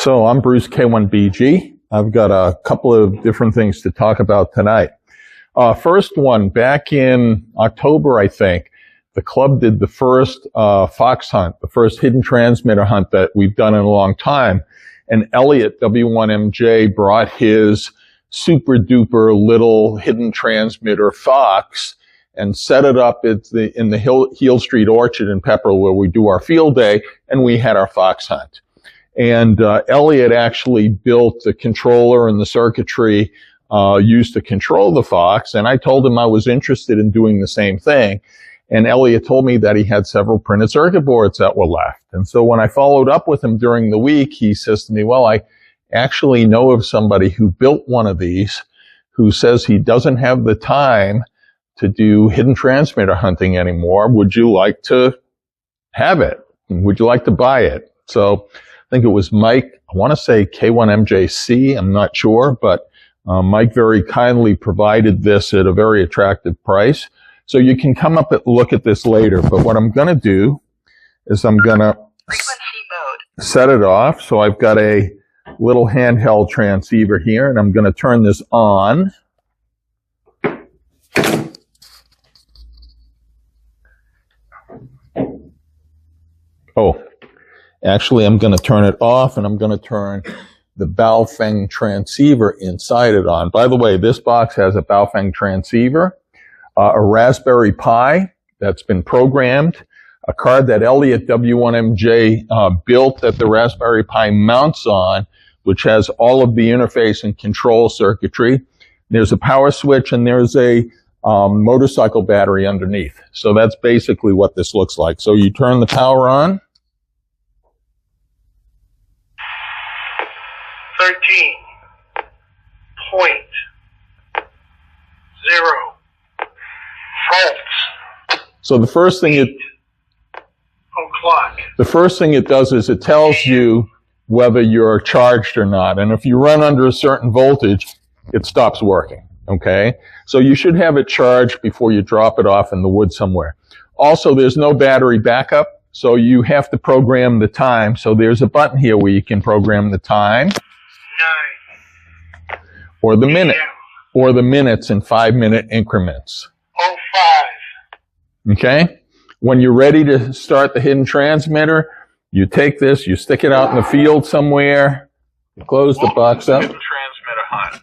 So I'm Bruce K1BG. I've got a couple of different things to talk about tonight. First one, back in October, I think, the club did the first fox hunt, the first hidden transmitter hunt that we've done in a long time. And Elliot, W1MJ, brought his super duper little hidden transmitter fox and set it up in the Heel Street Orchard in Pepperell where we do our field day, and we had our fox hunt. And Elliot actually built the controller and the circuitry used to control the fox, and I told him I was interested in doing the same thing. And Elliot told me that he had several printed circuit boards that were left. And so when I followed up with him during the week, he says to me, well, I actually know of somebody who built one of these who says he doesn't have the time to do hidden transmitter hunting anymore. Would you like to have it? Would you like to buy it? So I think it was Mike, I want to say K1MJC, I'm not sure, but Mike very kindly provided this at a very attractive price. So you can come up and look at this later, but what I'm going to do is I'm going to set it off. So I've got a little handheld transceiver here, and I'm going to turn this on. Oh, actually, I'm going to turn it off, and I'm going to turn the Baofeng transceiver inside it on. By the way, this box has a Baofeng transceiver, a Raspberry Pi that's been programmed, a card that Elliot W1MJ built that the Raspberry Pi mounts on, which has all of the interface and control circuitry. There's a power switch, and there's a motorcycle battery underneath. So that's basically what this looks like. So you turn the power on. 13.0 volts. So the first thing it does is it tells you whether you're charged or not. And if you run under a certain voltage, it stops working. Okay? So you should have it charged before you drop it off in the woods somewhere. Also, there's no battery backup, so you have to program the time. So there's a button here where you can program the time. 9. Or the minute. Or the minutes in 5-minute increments. 05. Okay? When you're ready to start the hidden transmitter, you take this, you stick it out in the field somewhere, you close the box up. Hidden transmitter hunt.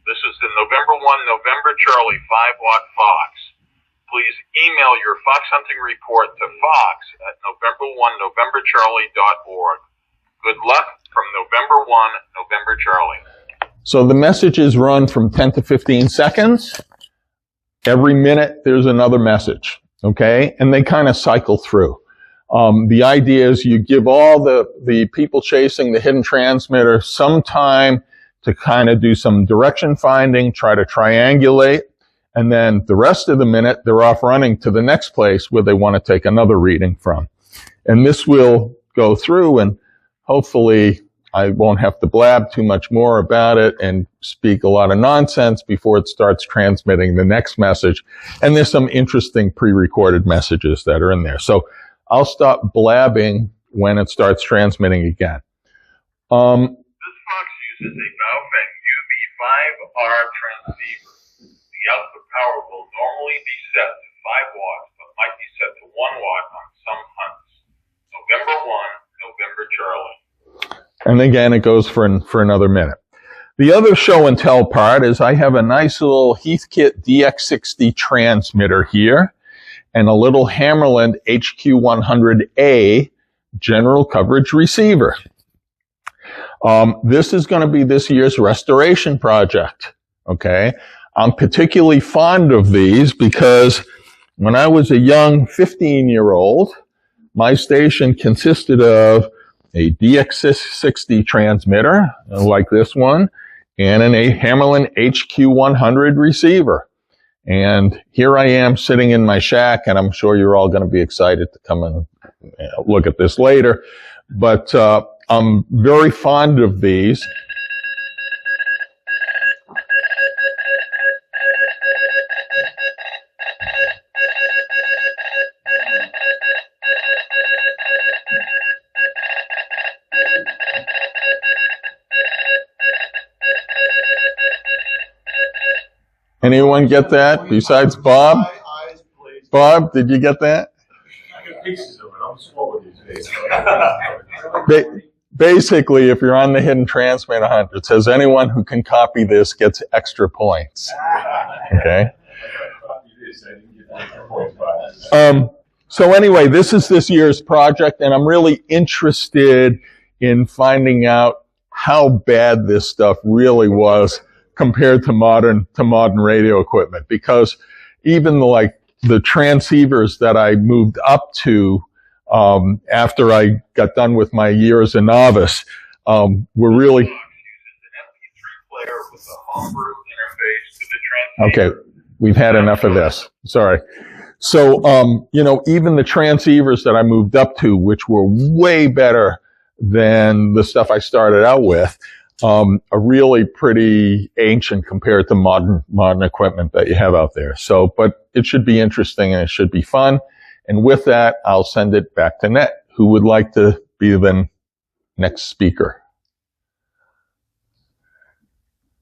This is the November 1, November Charlie 5-watt Fox. Please email your fox hunting report to fox@november1novembercharlie.org. Good luck from November 1, November Charlie. So the messages run from 10 to 15 seconds. Every minute there's another message, okay? And they kind of cycle through. The idea is you give all the people chasing the hidden transmitter some time to kind of do some direction finding, try to triangulate, and then the rest of the minute they're off running to the next place where they want to take another reading from. And this will go through, and hopefully I won't have to blab too much more about it and speak a lot of nonsense before it starts transmitting the next message. And there's some interesting pre-recorded messages that are in there. So I'll stop blabbing when it starts transmitting again. This box uses a Baofeng UV5R transceiver. The output power will normally be set to 5 watts, but might be set to 1 watt on some hunts. November 1, November Charlie. And again, it goes for another minute. The other show and tell part is I have a nice little Heathkit DX60 transmitter here and a little Hammarlund HQ101A general coverage receiver. This is going to be this year's restoration project. Okay. I'm particularly fond of these because when I was a young 15-year-old, my station consisted of a DX60 transmitter like this one and a Hammarlund HQ100 receiver. And here I am sitting in my shack, and I'm sure you're all going to be excited to come and look at this later. But I'm very fond of these. Anyone get that besides Bob? Bob, did you get that? I got pieces of it. I'm slow with these days. Basically, if you're on the hidden transmitter hunt, it says anyone who can copy this gets extra points. Okay. So anyway, this is this year's project, and I'm really interested in finding out how bad this stuff really was compared to modern radio equipment. Because even the transceivers that I moved up to after I got done with my year as a novice were really Uses an MP3 player with a Homebrew interface to the transceiver. okay. We've had enough of this. Sorry. So, even the transceivers that I moved up to, which were way better than the stuff I started out with, are really pretty ancient compared to modern equipment that you have out there. So, but it should be interesting and it should be fun. And with that, I'll send it back to Net. Who would like to be the next speaker?